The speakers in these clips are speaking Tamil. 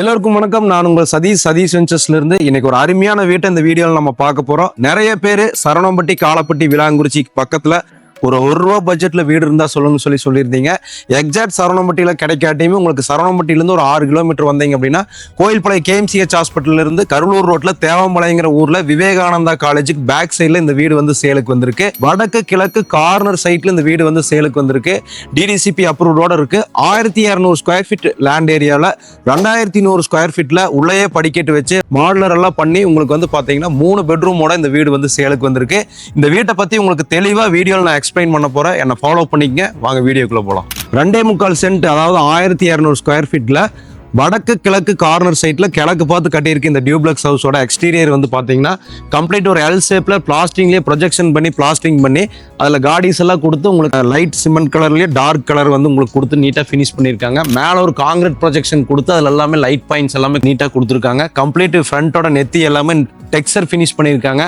எல்லாருக்கும் வணக்கம். நான் உங்கள் சதீஷ் வெஞ்சர்ஸ்ல இருந்து இன்னைக்கு ஒரு அருமையான வீட்டை இந்த வீடியோவில் நம்ம பார்க்க போறோம். நிறைய பேர் சரவணம்பட்டி, காலப்பட்டி, விளாங்குறிச்சி பக்கத்துல ஒரு ₹1 பட்ஜெட்ல வீடு இருந்தா சொல்லுங்க சொல்லியிருந்தீங்க. எக்ஸாக்ட் சரவணம்பட்டியில கிடைக்காட்டியுமே உங்களுக்கு சரவணம்பட்டியிலிருந்து ஒரு 6 கிலோமீட்டர் வந்தீங்க அப்படின்னா கோயில்பாளையம் KMCH ஹாஸ்பிட்டல்ல இருந்து கருளூர் ரோட்ல தேவம்பாளையங்கிற ஊர்ல விவேகானந்தா காலேஜுக்கு பேக் சைட்ல இந்த வீடு வந்து சேலுக்கு வந்திருக்கு. வடக்கு கிழக்கு கார்னர் சைட்ல இந்த வீடு வந்து சேலுக்கு வந்திருக்கு. DDCP அப்ரூவ்டோட இருக்கு. 1200 ஸ்கொயர் ஃபீட் லேண்ட் ஏரியாவில் 2100 ஸ்கொயர் ஃபீட்ல உள்ளேயே படிக்கட்டு வச்சு மாடலர் எல்லாம் பண்ணி உங்களுக்கு வந்து பாத்தீங்கன்னா 3 பெட்ரூமோட இந்த வீடு வந்து சேலுக்கு வந்திருக்கு. இந்த வீட்டை பத்தி உங்களுக்கு தெளிவா வீடியோவில் நான் எக்ஸ்பிளைன் பண்ண போறேன். என்ன ஃபாலோ பண்ணிக்கங்க. வாங்க வீடியோக்குள்ள போலாம். 2.25 சென்ட், அதாவது 1200 ஸ்கொயர் ஃபீட்ல வடக்கு கிழக்கு கார்னர் சைட்ல கிழக்கு பார்த்து கட்டியிருக்கு இந்த டியூப்ளெக்ஸ் ஹவுஸோட எக்ஸ்டீரியர் வந்து பாத்தீங்கன்னா கம்ப்ளீட் ஒரு எல் ஷேப்ல பிளாஸ்டிங்லேயே ப்ரொஜெக்ஷன் பண்ணி பிளாஸ்டிங் பண்ணி அதுல காடிஸ் எல்லாம் கொடுத்து உங்களுக்கு லைட் சிமெண்ட் கலர்லயே டார்க் கலர் வந்து உங்களுக்கு கொடுத்து நீட்டா ஃபினிஷ் பண்ணியிருக்காங்க. மேல ஒரு காங்கிரீட் ப்ரொஜெக்ஷன் கொடுத்து அதுல எல்லாமே லைட் பாயிண்ட்ஸ் எல்லாமே நீட்டா கொடுத்துருக்காங்க. கம்ப்ளீட் ஃப்ரண்டோட நெத்தி எல்லாமே டெக்ஸ்சர் ஃபினிஷ் பண்ணியிருக்காங்க.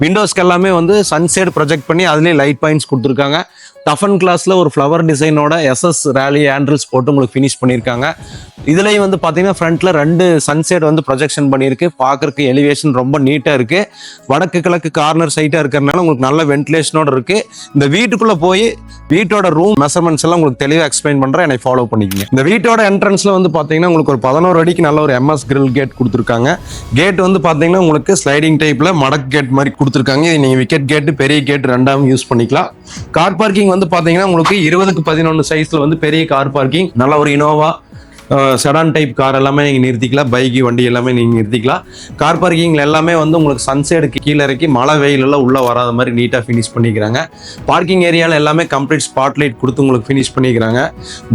விண்டோஸ்க்கு எல்லாமே வந்து சன்சைடு ப்ரொஜெக்ட் பண்ணி அதுலேயே லைட் பாயிண்ட்ஸ் கொடுத்துருக்காங்க. டஃபன் கிளாஸ்ல ஒரு ஃப்ளவர் டிசைனோட SS ரேலி ஹேண்டில்ஸ் போட்டு உங்களுக்கு ஃபினிஷ் பண்ணியிருக்காங்க. இதுலயும் வந்து பாத்தீங்கன்னா ஃப்ரண்ட்ல 2 சன்செட் வந்து ப்ரொஜெக்ஷன் பண்ணியிருக்கு. பார்க்கறதுக்கு எலிவேஷன் ரொம்ப நீட்டா இருக்கு. வடக்கு கிழக்கு கார்னர் சைட்டா இருக்கிறதுனால உங்களுக்கு நல்ல வென்டிலேஷனோட இருக்கு. இந்த வீட்டுக்குள்ள போய் வீட்டோட ரூம் மெஷர்மெண்ட்ஸ் எல்லாம் உங்களுக்கு தெளிவாக எக்ஸ்பிளைன் பண்றேன். என்னை ஃபாலோ பண்ணிக்கங்க. இந்த வீட்டோட என்ட்ரன்ஸ்ல வந்து பாத்தீங்கன்னா உங்களுக்கு ஒரு 11 அடிக்கு நல்ல ஒரு MS கிரில் கேட் கொடுத்துருக்காங்க. கேட் வந்து பாத்தீங்கன்னா உங்களுக்கு ஸ்லைடிங் டைப்ல மடக்கு கேட் மாதிரி கொடுத்துருக்காங்க. இது நீங்க விக்கெட் கேட், பெரிய கேட் ரெண்டாவும் யூஸ் பண்ணிக்கலாம். கார் பார்க்கிங் வந்து பாத்தீங்கன்னா உங்களுக்கு 20x11 சைஸ்ல வந்து பெரிய கார் பார்க்கிங், நல்ல ஒரு இனோவா செடான் டைப் கார் எல்லாமே நீங்கள் நிறுத்திக்கலாம். பைக்கு வண்டி எல்லாமே நீங்கள் நிறுத்திக்கலாம். கார் பார்க்கிங்ல எல்லாமே வந்து உங்களுக்கு சன்சைடுக்கு கீழே இறக்கி மழை வெயில் எல்லாம் உள்ள வராத மாதிரி நீட்டாக ஃபினிஷ் பண்ணிக்கிறாங்க. பார்க்கிங் ஏரியாவில் எல்லாமே கம்ப்ளீட் ஸ்பாட் லைட் கொடுத்து உங்களுக்கு ஃபினிஷ் பண்ணிக்கிறாங்க.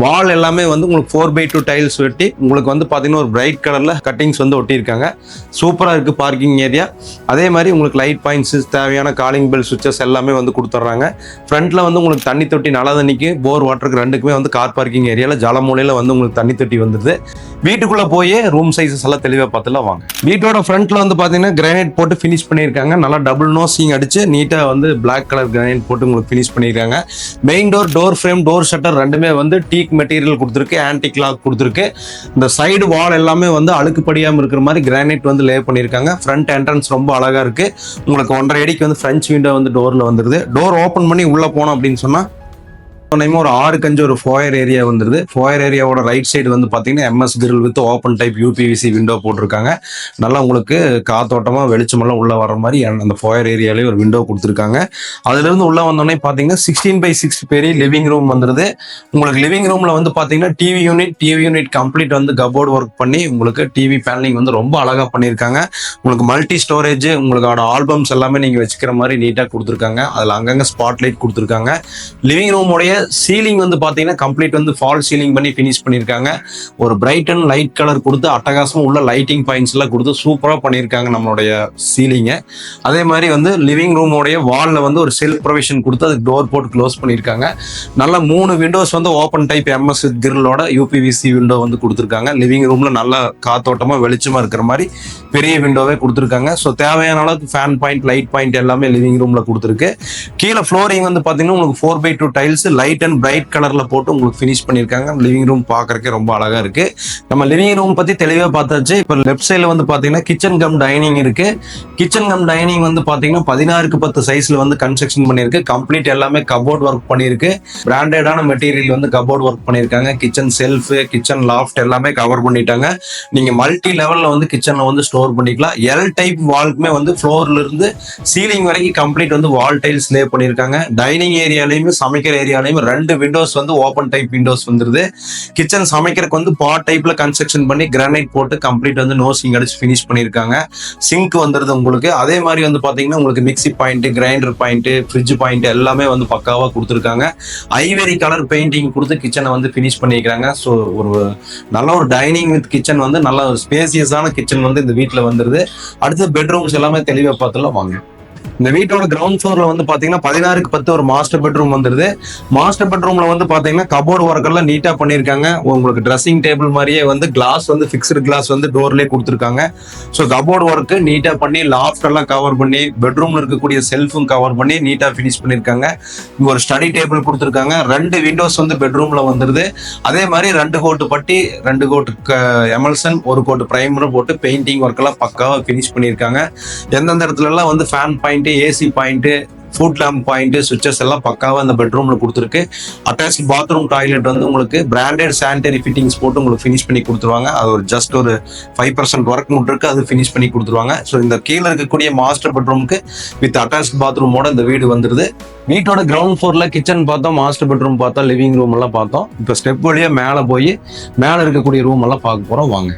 வால் எல்லாமே வந்து உங்களுக்கு 4x2 டைல்ஸ் வெட்டி உங்களுக்கு வந்து பார்த்தீங்கன்னா ஒரு பிரைட் கலரில் கட்டிங்ஸ் வந்து ஒட்டியிருக்காங்க. சூப்பராக இருக்குது பார்க்கிங் ஏரியா. அதே மாதிரி உங்களுக்கு லைட் பாயிண்ட்ஸ், தேவையான காலிங் பெல் சுவிச்சஸ் எல்லாமே வந்து கொடுத்துட்றாங்க. ஃப்ரண்ட்ல வந்து உங்களுக்கு தண்ணி தொட்டி, நல்ல தண்ணிக்கு, போர் வாட்டருக்கு ரெண்டுக்குமே வந்து கார் பார்க்கிங் ஏரியாவில் ஜலமூலையில் வந்து உங்களுக்கு தண்ணி தொட்டி வந்துருது. வீட்டுக்குள்ள போய் ரூம் சைஸஸ் எல்லாம் தெளிவா பார்த்துலாம் வாங்க. வீட்டோட ஃப்ரண்ட்ல வந்து பாத்தீங்கன்னா கிரானைட் போட்டு ஃபினிஷ் பண்ணியிருக்காங்க. நல்லா டபுள் நோசிங் அடிச்சு நீட்டா வந்து பிளாக் கலர் கிரானைட் போட்டு உங்களுக்கு ஃபினிஷ் பண்ணியிருக்காங்க. Main door frame, door shutter ரெண்டுமே வந்து டீக் மெட்டீரியல் கொடுத்துருக்கு. ஆன்டிக் லாக் கொடுத்துருக்கு. இந்த சைடு வால் எல்லாமே வந்து அழுக்கு படியாம இருக்கிற மாதிரி கிரானைட் வந்து லே பண்ணியிருக்காங்க. ஃப்ரண்ட் என்ட்ரன்ஸ் ரொம்ப அழகா இருக்கு. உங்களுக்கு 1.5 அடிக்கு வந்து ஃப்ரெஞ்ச் விண்டோ வந்து டோர்ல வந்துருது. டோர் ஓப்பன் பண்ணி உள்ள போனோம் அப்படின்னு சொன்னா ஒரு 6 ஒரு ஃபோயர் ஏரியா வந்துருது. ஃபோயர் ஏரியாவோட ரைட் சைடு வந்து பாத்தீங்கன்னா MS grill with open type UPVC window போட்டிருக்காங்க. நல்லா உங்களுக்கு காத்தோட்டமா வெளிச்சமெல்லாம் உள்ள வர மாதிரி அந்த ஃபோயர் ஏரியாலேயே ஒரு விண்டோ கொடுத்துருக்காங்க. அதுல இருந்து உள்ள வந்தோடனே பாத்தீங்கன்னா 16x6 பெரிய லிவிங் ரூம் வந்துருது. உங்களுக்கு லிவிங் ரூம்ல வந்து பாத்தீங்கன்னா டிவி யூனிட் கம்ப்ளீட் வந்து கபோர்டு ஒர்க் பண்ணி உங்களுக்கு டிவி பேனலிங் வந்து ரொம்ப அழகா பண்ணியிருக்காங்க. உங்களுக்கு மல்டி ஸ்டோரேஜ், உங்களோட ஆல்பம்ஸ் எல்லாமே நீங்க வச்சுக்கிற மாதிரி நீட்டா கொடுத்துருக்காங்க. அதுல அங்கங்க ஸ்பாட் லைட் கொடுத்துருக்காங்க. லிவிங் ரூமோடைய சீலிங் வந்து பாத்தீங்கன்னா கம்ப்ளீட் வந்து ஃபால் சீலிங் பண்ணி ஃபினிஷ் பண்ணிருக்காங்க. ஒரு பிரைட் அண்ட் லைட் கலர் கொடுத்து அட்டகாசமா உள்ள லைட்டிங் பாயிண்ட்ஸ் எல்லாம் கொடுத்து சூப்பரா பண்ணிருக்காங்க நம்மளுடைய சீலிங்க. அதே மாதிரி வந்து லிவிங் ரூமோடைய வால்ல வந்து ஒரு செல்ஃப் ப்ரொவிஷன் கொடுத்து அதுக்கு டோர் போட்டு க்ளோஸ் பண்ணிருக்காங்க. நல்ல 3 விண்டோஸ் வந்து open type MS கிரிலோட UPVC window வந்து கொடுத்துருக்காங்க. லிவிங் ரூம்ல நல்லா காத்தோட்டமா வெளிச்சமா இருக்கிற மாதிரி பெரிய விண்டோவே கொடுத்துருக்காங்க. ஸோ தேவையான அளவுக்கு ஃபேன் பாயிண்ட், லைட் பாயிண்ட் எல்லாமே லிவிங் ரூம்ல கொடுத்துருக்கு. கீழே ஃப்ளோரிங் வந்து பாத்தீங்கன்னா உங்களுக்கு 4x2 tiles light and bright கலர்ல போட்டு உங்களுக்கு ஃபினிஷ் பண்ணிருக்காங்க. லிவிங் ரூம் பார்க்கறதுக்கு ரொம்ப அழகா இருக்கு. நம்ம லிவிங் ரூம் பத்தி தெளிவா பார்த்தாச்சு. இப்போ லெஃப்ட் சைட்ல வந்து பாத்தீங்கன்னா கிச்சன் கம் டைனிங் இருக்கு. கிச்சன் கம் டைனிங் வந்து பாத்தீங்கன்னா 16x10 சைஸ்ல வந்து கன்ஸ்ட்ரக்ஷன் பண்ணிருக்கு. கம்ப்ளீட் எல்லாமே கபோர்ட் ஒர்க் பண்ணிருக்கு. பிராண்டடான மெட்டீரியல் வந்து கபோர்ட் ஒர்க் பண்ணிருக்காங்க. கிச்சன் செல்ஃப், கிச்சன் லாஃப்ட் எல்லாமே கவர் பண்ணிட்டாங்க. நீங்க மல்டி லெவல்ல வந்து கிச்சன்ல வந்து ஸ்டோர் பண்ணிக்கலாம். எல் டைப் வால்க்குமே வந்து ஃப்ளோர்ல இருந்து சீலிங் வரைக்கும் கம்ப்ளீட் வந்து வால் டைல்ஸ் லே பண்ணிருக்காங்க. டைனிங் ஏரியாலையும் சமைக்கிற ஏரியாலையும் 2 விண்டோஸ் வந்து ஓப்பன் டைப் விண்டோஸ் வந்துருது. கிச்சன் சமைக்கிறதுக்கு வந்து பாட் டைப்ல கன்ஸ்ட்ரக்ஷன் பண்ணி கிரானைட் போட்டு கம்ப்ளீட் வந்து நோசிங் அடிச்சு ஃபினிஷ் பண்ணிருக்காங்க. சிங்க் வந்துருது உங்களுக்கு. அதே மாதிரி வந்து பாத்தீங்கன்னா உங்களுக்கு mixie point, grinder point, fridge point எல்லாமே வந்து பக்காவா கொடுத்துருக்காங்க. ஐவரி கலர் பெயிண்டிங் கொடுத்து கிச்சனை வந்து ஃபினிஷ் பண்ணிக்கிறாங்க. ஸோ ஒரு நல்ல ஒரு டைனிங் வித் கிச்சன் வந்து நல்ல ஒரு ஸ்பேசியஸான கிச்சன் வந்து இந்த வீட்டில் வந்துருது. அடுத்து பெட்ரூம்ஸ் எல்லாமே தெளிவாக பார்த்துலாம் வாங்க. இந்த வீட்டோட கிரவுண்ட் ஃப்ளோர்ல வந்து பாத்தீங்கன்னா 16க்கு 10 ஒரு மாஸ்டர் பெட்ரூம் வந்துருது. மாஸ்டர் பெட்ரூம்ல வந்து பாத்தீங்கன்னா கபோர்டு ஒர்க் எல்லாம் நீட்டா பண்ணிருக்காங்க. உங்களுக்கு ட்ரெஸ்ஸிங் டேபிள் மாதிரியே வந்து கிளாஸ் வந்து ஃபிக்ஸ்டு கிளாஸ் வந்து டோர்லயே கொடுத்துருக்காங்க. ஸோ கபோர்டு ஒர்க் நீட்டா பண்ணி லாஃப்ட் எல்லாம் கவர் பண்ணி பெட்ரூம்ல இருக்கக்கூடிய செல்ஃபும் கவர் பண்ணி நீட்டா ஃபினிஷ் பண்ணிருக்காங்க. இங்க ஒரு ஸ்டடி டேபிள் கொடுத்துருக்காங்க. 2 விண்டோஸ் வந்து பெட்ரூம்ல வந்துருது. அதே மாதிரி 2 coat putty, 2 coat emulsion, 1 coat primer போட்டு பெயிண்டிங் ஒர்க் எல்லாம் பக்காவா ஃபினிஷ் பண்ணிருக்காங்க. எந்தெந்த இடத்துல எல்லாம் வந்து fan point, AC point, foot lamp point, switches எல்லாம் பக்காவா அந்த பெட்ரூம்ல கொடுத்துருக்கு. அட்டாச் பாத்ரூம் டாய்லெட் வந்து உங்களுக்கு பிராண்டட் சானிட்டரி ஃபிட்டிங்ஸ் போட்டு உங்களுக்கு ஃபினிஷ் பண்ணி கொடுத்துருவாங்க. அது ஒரு ஜஸ்ட் ஒரு 5% ஒர்க் மட்டும் இருக்கு, அது ஃபினிஷ் பண்ணி கொடுத்துருவாங்க. ஸோ இந்த கீழே இருக்கக்கூடிய மாஸ்டர் பெட்ரூமுக்கு வித் அட்டாச் பாத்ரூமோட இந்த வீடு வந்துருது. வீட்டோட கிரவுண்ட் ஃப்ளோர்ல கிச்சன் பார்த்தோம், மாஸ்டர் பெட்ரூம் பார்த்தோம், லிவிங் ரூம் எல்லாம் பார்த்தோம். இப்போ ஸ்டெப் வழியா மேலே போய் மேலே இருக்கக்கூடிய ரூம் எல்லாம் பார்க்க போறோம். வாங்க.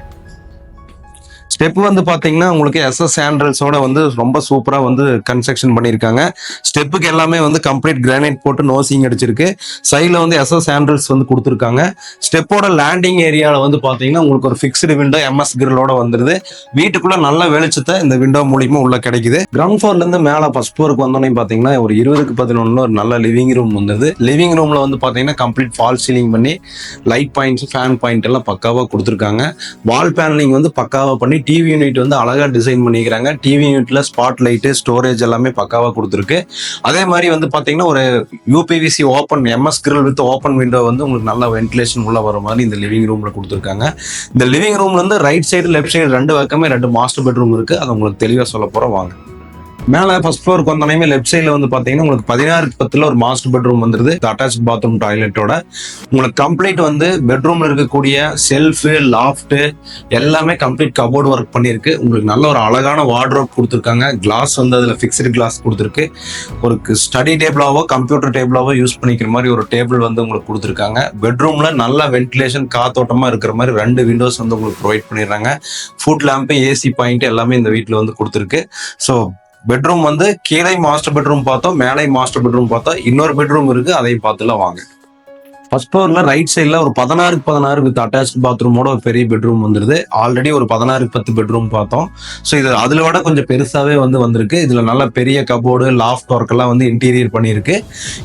ஸ்டெப் வந்து பாத்தீங்கன்னா உங்களுக்கு SS ஹேண்ட்ரல்ஸோட வந்து ரொம்ப சூப்பரா வந்து கன்ஸ்ட்ரக்ஷன் பண்ணியிருக்காங்க. ஸ்டெப்புக்கு எல்லாமே வந்து கம்ப்ளீட் கிரானைட் போட்டு நோசிங் அடிச்சிருக்கு. சைட்ல வந்து SS ஹேண்ட்ரல்ஸ் வந்து கொடுத்துருக்காங்க. ஸ்டெப்போட லேண்டிங் ஏரியாவில் வந்து பாத்தீங்கன்னா உங்களுக்கு ஒரு ஃபிக்ஸ்டு விண்டோ MS கிரிலோட வந்துருது. வீட்டுக்குள்ள நல்ல வெளிச்சத்தை இந்த விண்டோ மூலியமா உள்ள கிடைக்குது. கிரவுண்ட் ஃப்ளோர்ல இருந்து மேல ஃபர்ஸ்ட் ஃப்ளோருக்கு வந்தோடனே பாத்தீங்கன்னா ஒரு 20க்கு 11 ஒரு நல்ல லிவிங் ரூம் வந்துருது. லிவிங் ரூம்ல வந்து பாத்தீங்கன்னா கம்ப்ளீட் ஃபால் சீலிங் பண்ணி லைட் பாயிண்ட்ஸ், ஃபேன் பாயிண்ட் எல்லாம் பக்காவா கொடுத்துருக்காங்க. வால் பேனலிங் வந்து பக்காவா பண்ணி டிவி யூனிட் வந்து அழகா டிசைன் பண்ணிக்கிறாங்க. டிவி யூனிட்ல ஸ்பாட் லைட்டு, ஸ்டோரேஜ் எல்லாமே பக்காவா கொடுத்துருக்கு. அதே மாதிரி வந்து பாத்தீங்கன்னா ஒரு UPVC open MS grill with open window வந்து உங்களுக்கு நல்ல வென்டிலேஷன் உள்ள வர மாதிரி இந்த லிவிங் ரூம்ல கொடுத்துருக்காங்க. இந்த லிவிங் ரூம்ல இருந்து ரைட் சைடு லெஃப்ட் சைடு 2 பக்கமே 2 மாஸ்டர் பெட்ரூம் இருக்கு. அதை உங்களுக்கு தெளிவா சொல்ல போறோம். வாங்க. மேலே ஃபர்ஸ்ட் ஃப்ளோருக்கு வந்தோடனே லெஃப்ட் சைடில் வந்து பார்த்தீங்கன்னா உங்களுக்கு 16க்கு 10 ஒரு மாஸ்டர் பெட்ரூம் வந்துருது. அட்டாச் பாத்ரூம் டாய்லெட்டோட உங்களுக்கு கம்ப்ளீட் வந்து பெட்ரூம்ல இருக்கக்கூடிய செல்ஃபு, லாஃப்ட்டு எல்லாமே கம்ப்ளீட் கபோர்டு ஒர்க் பண்ணியிருக்கு. உங்களுக்கு நல்ல ஒரு அழகான வார்ட்ரோப் கொடுத்துருக்காங்க. கிளாஸ் வந்து அதில் ஃபிக்ஸ்டு கிளாஸ் கொடுத்துருக்கு. ஒரு ஸ்டடி டேபிளாவோ கம்ப்யூட்டர் டேபிளாவோ யூஸ் பண்ணிக்கிற மாதிரி ஒரு டேபிள் வந்து உங்களுக்கு கொடுத்துருக்காங்க. பெட்ரூம்ல நல்ல வென்டிலேஷன் காத்தோட்டமாக இருக்கிற மாதிரி 2 விண்டோஸ் வந்து உங்களுக்கு ப்ரொவைட் பண்ணிடுறாங்க. ஃபுட் லேம்ப்பு, ஏசி பாயிண்ட் எல்லாமே இந்த வீட்டில் வந்து கொடுத்துருக்கு. ஸோ பெட்ரூம் வந்து கீழே மாஸ்டர் பெட்ரூம் பார்த்தோம், மேலே மாஸ்டர் பெட்ரூம் பார்த்தோம், இன்னொரு பெட்ரூம் இருக்கு, அதையும் பார்த்துலாம் வாங்க. ஃபர்ஸ்ட் ஃப்ளோர்ல ரைட் சைட்ல ஒரு 16க்கு 16 வித் அட்டாச் பாத்ரூமோட ஒரு பெரிய பெட்ரூம் வந்துருது. ஆல்ரெடி ஒரு 16க்கு 10 பெட்ரூம் பார்த்தோம். ஸோ இது அதுல விட கொஞ்சம் பெருசாவே வந்து வந்திருக்கு. இதுல நல்ல பெரிய கபோர்டு, லாஃப்ட் ஒர்க் எல்லாம் வந்து இன்டீரியர் பண்ணியிருக்கு.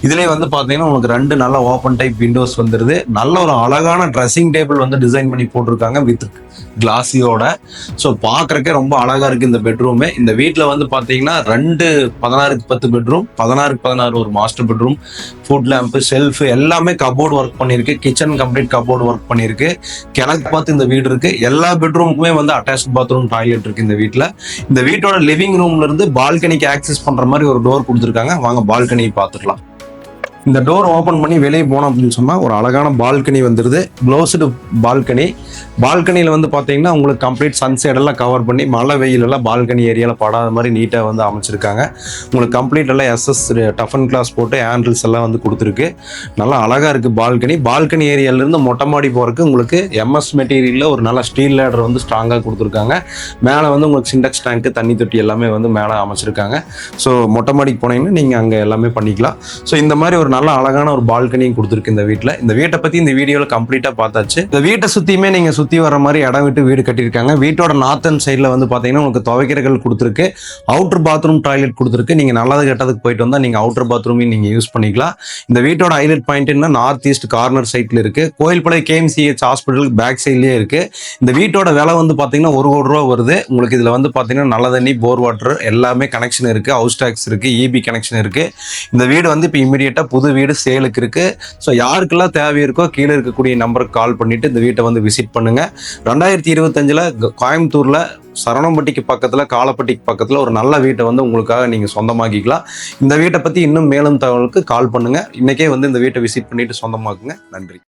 இதுலயே வந்து பாத்தீங்கன்னா உங்களுக்கு 2 நல்ல ஓப்பன் டைப் விண்டோஸ் வந்துருது. நல்ல ஒரு அழகான ட்ரெஸ்ஸிங் டேபிள் வந்து டிசைன் பண்ணி போட்டிருக்காங்க வித் கிளாஸியோட. ஸோ பார்க்கறக்கே ரொம்ப அழகா இருக்கு இந்த பெட்ரூமு. இந்த வீட்டில் வந்து பார்த்தீங்கன்னா 2 16க்கு 10 பெட்ரூம், 16க்கு 16 ஒரு master bedroom, foot lamp, shelf எல்லாமே கபோர்டு ஒர்க் பண்ணியிருக்கு. கிச்சன் கம்ப்ளீட் கபோர்டு ஒர்க் பண்ணியிருக்கு. கிழக்கு பார்த்து இந்த வீடு இருக்கு. எல்லா பெட்ரூமுக்குமே வந்து அட்டாச் பாத்ரூம் டாய்லெட் இருக்கு இந்த வீட்டில். இந்த வீட்டோட லிவிங் ரூம்ல இருந்து பால்கனிக்கு ஆக்சஸ் பண்ற மாதிரி ஒரு டோர் கொடுத்துருக்காங்க. வாங்க பால்கனியை பார்த்துக்கலாம். இந்த டோர் ஓப்பன் பண்ணி வெளியே போனோம் அப்படின்னு சொன்னா ஒரு அழகான பால்கனி வந்துருது. Closed balcony. பால்கனியில் வந்து பார்த்தீங்கன்னா உங்களுக்கு கம்ப்ளீட் சன்சைட் எல்லாம் கவர் பண்ணி மழை வெயில் எல்லாம் பால்கனி ஏரியாவில் படாத மாதிரி நீட்டாக வந்து அமைச்சிருக்காங்க. உங்களுக்கு கம்ப்ளீட் எல்லாம் SS டஃபன் கிளாஸ் போட்டு ஹேண்டில்ஸ் எல்லாம் வந்து கொடுத்துருக்கு. நல்லா அழகா இருக்கு பால்கனி. பால்கனி ஏரியாவிலேருந்து மொட்டை மாடி போறதுக்கு உங்களுக்கு MS மெட்டீரியலில் ஒரு நல்ல ஸ்டீல் லேடர் வந்து ஸ்ட்ராங்காக கொடுத்துருக்காங்க. மேலே வந்து உங்களுக்கு சிண்டெக்ஸ் டேங்க், தண்ணி தொட்டி எல்லாமே வந்து மேலே அமைச்சிருக்காங்க. ஸோ மொட்டை மாடிக்கு போனீங்கன்னா நீங்கள் அங்கே எல்லாமே பண்ணிக்கலாம். ஸோ இந்த மாதிரி ஒரு நல்ல அழகான ஒரு பால்கனியும் கொடுத்துருக்கு இந்த வீட்டில். இந்த வீட்டை பற்றி இந்த வீடியோவில் கம்ப்ளீட்டாக பார்த்தாச்சு. இந்த வீட்டை சுற்றியுமே நீங்கள் சுற்றி வர மாதிரி இடம் விட்டு வீடு கட்டியிருக்காங்க. வீட்டோட நார்த்தன் சைடில் வந்து பார்த்தீங்கன்னா உங்களுக்கு துவைக்கிறகள் கொடுத்துருக்கு. அவுட்டர் பாத்ரூம் டாய்லெட் கொடுத்துருக்கு. நீங்கள் நல்லது கெட்டதுக்கு போயிட்டு வந்தால் நீங்கள் அவுட்டர் பாத்ரூமையும் நீங்கள் யூஸ் பண்ணிக்கலாம். இந்த வீட்டோட ஹைலைட் பாயிண்ட் என்ன, நார்த் ஈஸ்ட் கார்னர் சைட்டில் இருக்கு. கோயில்பாளையம் KMCH ஹாஸ்பிட்டலுக்கு பேக் சைட்லேயே இருக்கு. இந்த வீட்டோட விலை வந்து பார்த்தீங்கன்னா 1 கோடி ரூபா வருது. உங்களுக்கு இதில் வந்து பார்த்தீங்கன்னா நல்ல தண்ணி, போர் வாட்டர் எல்லாமே கனெக்ஷன் இருக்கு. ஹவுஸ் டாக்ஸ் இருக்கு, EB கனெக்ஷன் இருக்கு. இந்த வீடு வந்து இப்போ இமீடியட்டா புது வீடு சேலுக்கு இருக்கு. ஸோ யாருக்கெல்லாம் தேவை இருக்கோ கீழே இருக்கக்கூடிய நம்பருக்கு கால் பண்ணிட்டு இந்த வீட்டை வந்து விசிட் பண்ணுங்க. 2025 கோயம்புத்தூர்ல சரவணம்பட்டிக்கு பக்கத்துல, காலப்பட்டிக்கு பக்கத்துல ஒரு நல்ல வீட்டை வந்து உங்களுக்காக நீங்க சொந்தமாக்கிக்கலாம். இந்த வீட்டை பத்தி இன்னும் மேலும் தகவலுக்கு கால் பண்ணுங்க. இன்னைக்கே வந்து இந்த வீட்டை விசிட் பண்ணிட்டு சொந்தமாக்குங்க. நன்றி.